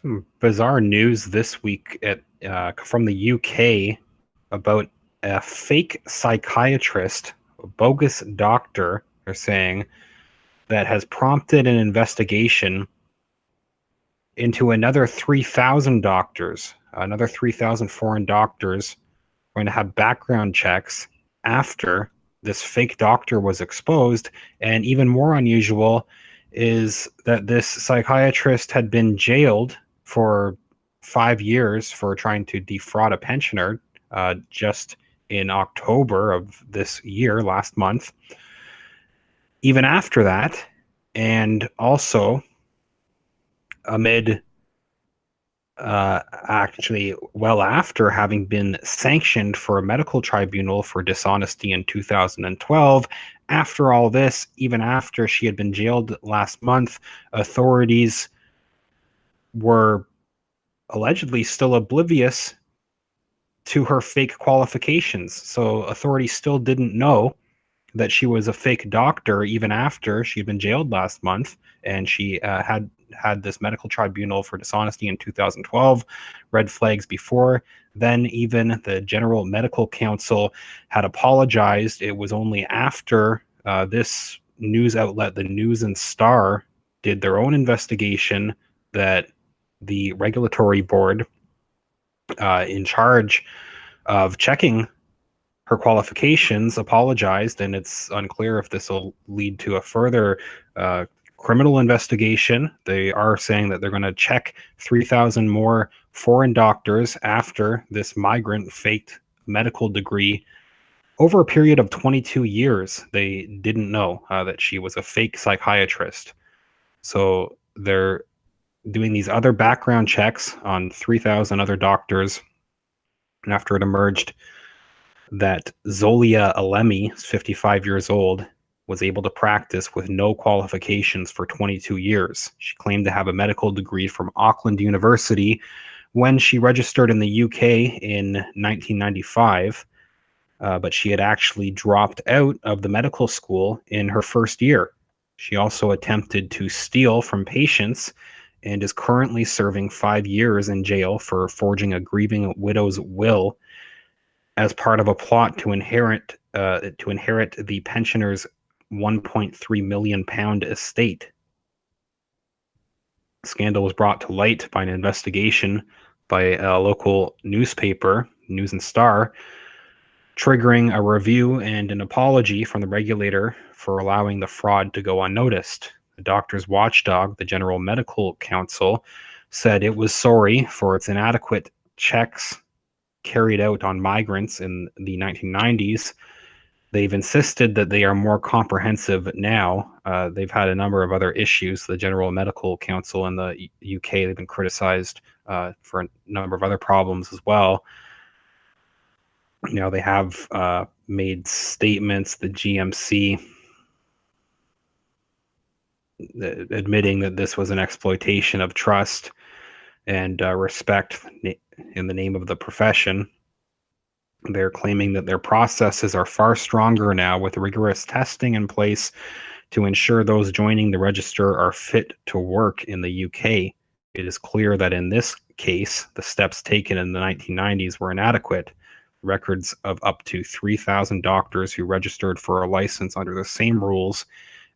Some bizarre news this week from the UK about a fake psychiatrist, a bogus doctor, they're saying, that has prompted an investigation into another 3,000 doctors, another 3,000 foreign doctors going to have background checks after this fake doctor was exposed. And even more unusual is that this psychiatrist had been jailed for 5 years for trying to defraud a pensioner just in October of this year, last month. Even after that, and also amid actually well after having been sanctioned for a medical tribunal for dishonesty in 2012. After all this, even after she had been jailed last month, authorities were allegedly still oblivious to her fake qualifications. So authorities still didn't know that she was a fake doctor even after she'd been jailed last month, and she had this medical tribunal for dishonesty in 2012. Red flags before then. Even the General Medical Council had apologized. It was only after this news outlet, the News and Star, did their own investigation that the regulatory board in charge of checking her qualifications apologized, and it's unclear if this will lead to a further criminal investigation. They are saying that they're going to check 3,000 more foreign doctors after this migrant faked medical degree over a period of 22 years. They didn't know that she was a fake psychiatrist. So they're doing these other background checks on 3,000 other doctors. And after it emerged that Zolia Alemi, 55 years old, was able to practice with no qualifications for 22 years. She claimed to have a medical degree from Auckland University when she registered in the UK in 1995, but she had actually dropped out of the medical school in her first year. She also attempted to steal from patients and is currently serving 5 years in jail for forging a grieving widow's will as part of a plot to inherit the pensioner's £1.3 million estate. The scandal was brought to light by an investigation by a local newspaper, News and Star, triggering a review and an apology from the regulator for allowing the fraud to go unnoticed. The doctor's watchdog, the General Medical Council, said it was sorry for its inadequate checks carried out on migrants in the 1990s. They've insisted that they are more comprehensive now. They've had a number of other issues. The General Medical Council in the UK, they've been criticized for a number of other problems as well. They have made statements, the GMC, admitting that this was an exploitation of trust and respect in the name of the profession. They're claiming that their processes are far stronger now, with rigorous testing in place to ensure those joining the register are fit to work in the UK. It is clear that in this case, the steps taken in the 1990s were inadequate. Records of up to 3,000 doctors who registered for a license under the same rules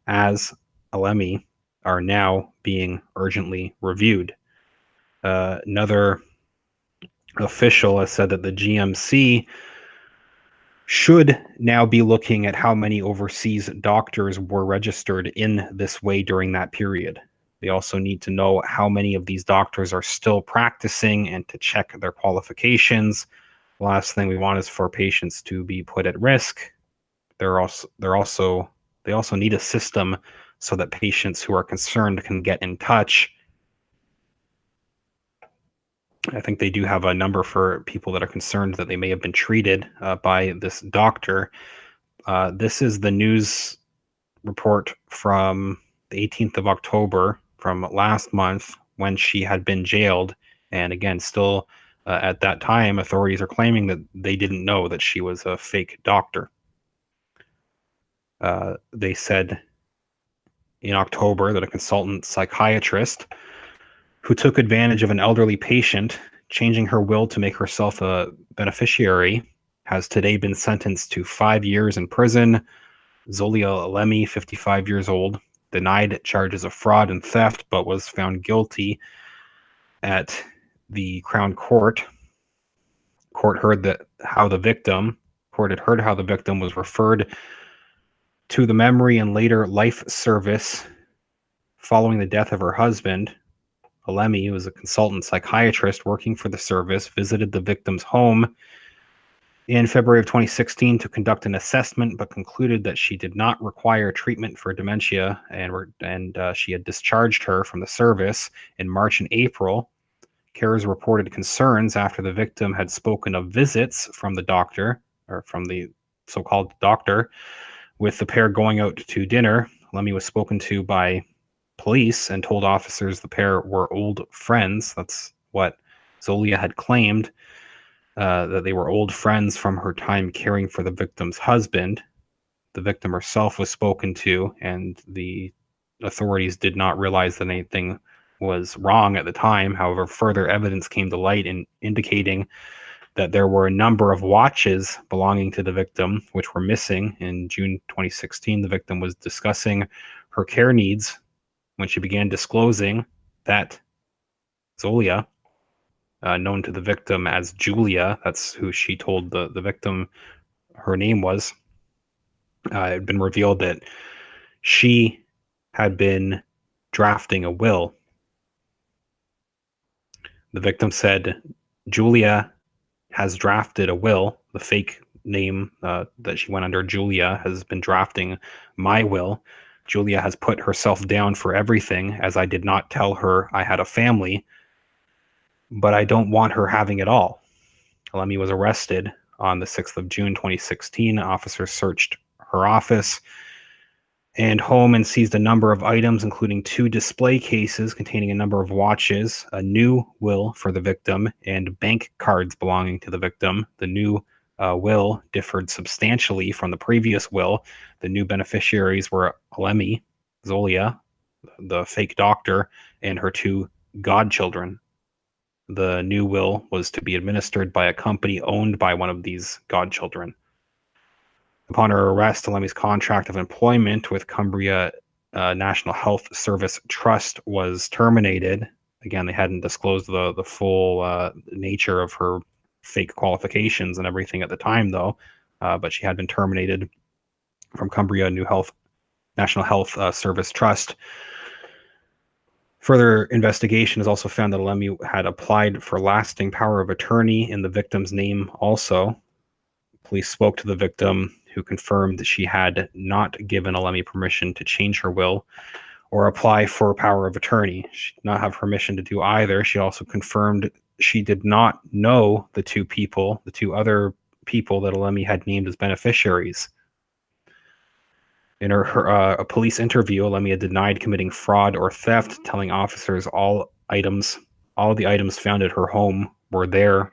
as Alemi are now being urgently reviewed. Another official has said that the GMC should now be looking at how many overseas doctors were registered in this way during that period. They also need to know how many of these doctors are still practicing and to check their qualifications. The last thing we want is for patients to be put at risk. They also need a system so that patients who are concerned can get in touch. I think they do have a number for people that are concerned that they may have been treated by this doctor. This is the news report from the 18th of October from last month when she had been jailed. And again, still at that time, authorities are claiming that they didn't know that she was a fake doctor. They said in October that a consultant psychiatrist who took advantage of an elderly patient, changing her will to make herself a beneficiary, has today been sentenced to 5 years in prison. Zolia Alemi, 55 years old, denied charges of fraud and theft, but was found guilty at the Crown Court. Court had heard how the victim was referred to the memory and later life service following the death of her husband. Alemi, who was a consultant psychiatrist working for the service, visited the victim's home in February of 2016 to conduct an assessment, but concluded that she did not require treatment for dementia, and she had discharged her from the service in March and April. Carers reported concerns after the victim had spoken of visits from the doctor, or from the so-called doctor, with the pair going out to dinner. Lemmy was spoken to by police and told officers the pair were old friends. That's what Zolia had claimed, that they were old friends from her time caring for the victim's husband. The victim herself was spoken to, and the authorities did not realize that anything was wrong at the time. However, further evidence came to light indicating that there were a number of watches belonging to the victim which were missing. In June 2016, the victim was discussing her care needs when she began disclosing that Zolia, known to the victim as Julia, that's who she told the victim her name was, it had been revealed that she had been drafting a will. The victim said, Julia has drafted a will. The fake name that she went under, Julia, has been drafting my will. Julia has put herself down for everything, as I did not tell her I had a family, but I don't want her having it all. Alemi was arrested on the 6th of June 2016. Officers searched her office and home and seized a number of items, including 2 display cases containing a number of watches, a new will for the victim, and bank cards belonging to the victim. The new will differed substantially from the previous will. The new beneficiaries were Alemi, Zolia, the fake doctor, and her 2 godchildren. The new will was to be administered by a company owned by one of these godchildren. Upon her arrest, Alemi's contract of employment with Cumbria National Health Service Trust was terminated. Again, they hadn't disclosed the full nature of her fake qualifications and everything at the time, though, but she had been terminated from Cumbria National Health Service Trust. Further investigation has also found that Alemi had applied for lasting power of attorney in the victim's name also. Police spoke to the victim, who confirmed that she had not given Alemi permission to change her will or apply for power of attorney. She did not have permission to do either. She also confirmed she did not know the 2 other people that Alemi had named as beneficiaries. In a police interview, Alemi had denied committing fraud or theft, telling officers all the items found at her home were there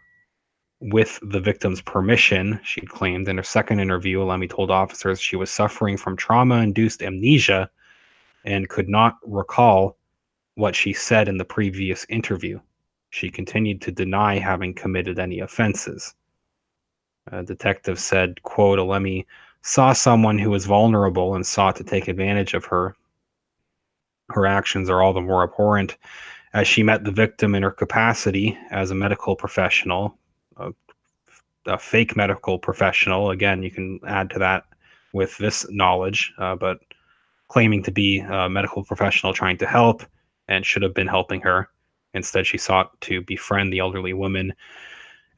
with the victim's permission, she claimed. In her second interview, Alemi told officers she was suffering from trauma-induced amnesia and could not recall what she said in the previous interview. She continued to deny having committed any offenses. A detective said, quote, Alemi saw someone who was vulnerable and sought to take advantage of her. Her actions are all the more abhorrent as she met the victim in her capacity as a medical professional, a fake medical professional. Again, you can add to that with this knowledge, but claiming to be a medical professional trying to help and should have been helping her. Instead, she sought to befriend the elderly woman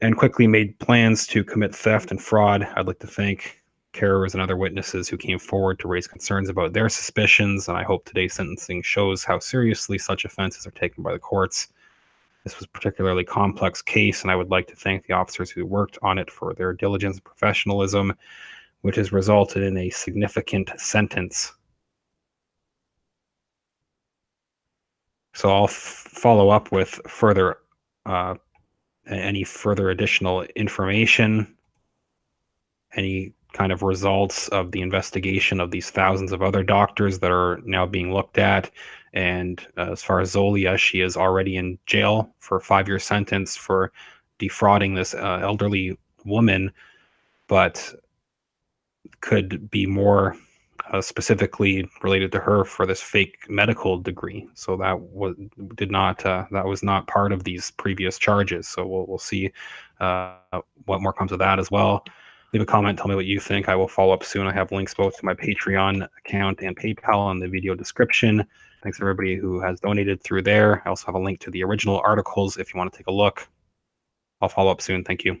and quickly made plans to commit theft and fraud. I'd like to thank carers and other witnesses who came forward to raise concerns about their suspicions, and I hope today's sentencing shows how seriously such offenses are taken by the courts. This was a particularly complex case, and I would like to thank the officers who worked on it for their diligence and professionalism, which has resulted in a significant sentence. So I'll follow up with further any further additional information, any kind of results of the investigation of these thousands of other doctors that are now being looked at, And as far as Zolia, she is already in jail for a 5-year sentence for defrauding this elderly woman, but could be more specifically related to her for this fake medical degree. So that was not part of these previous charges. So we'll see uh, what more comes of that as well. Leave a comment, tell me what you think. I will follow up soon. I have links both to my Patreon account and PayPal in the video description. Thanks everybody who has donated through there. I also have a link to the original articles if you want to take a look. I'll follow up soon. Thank you.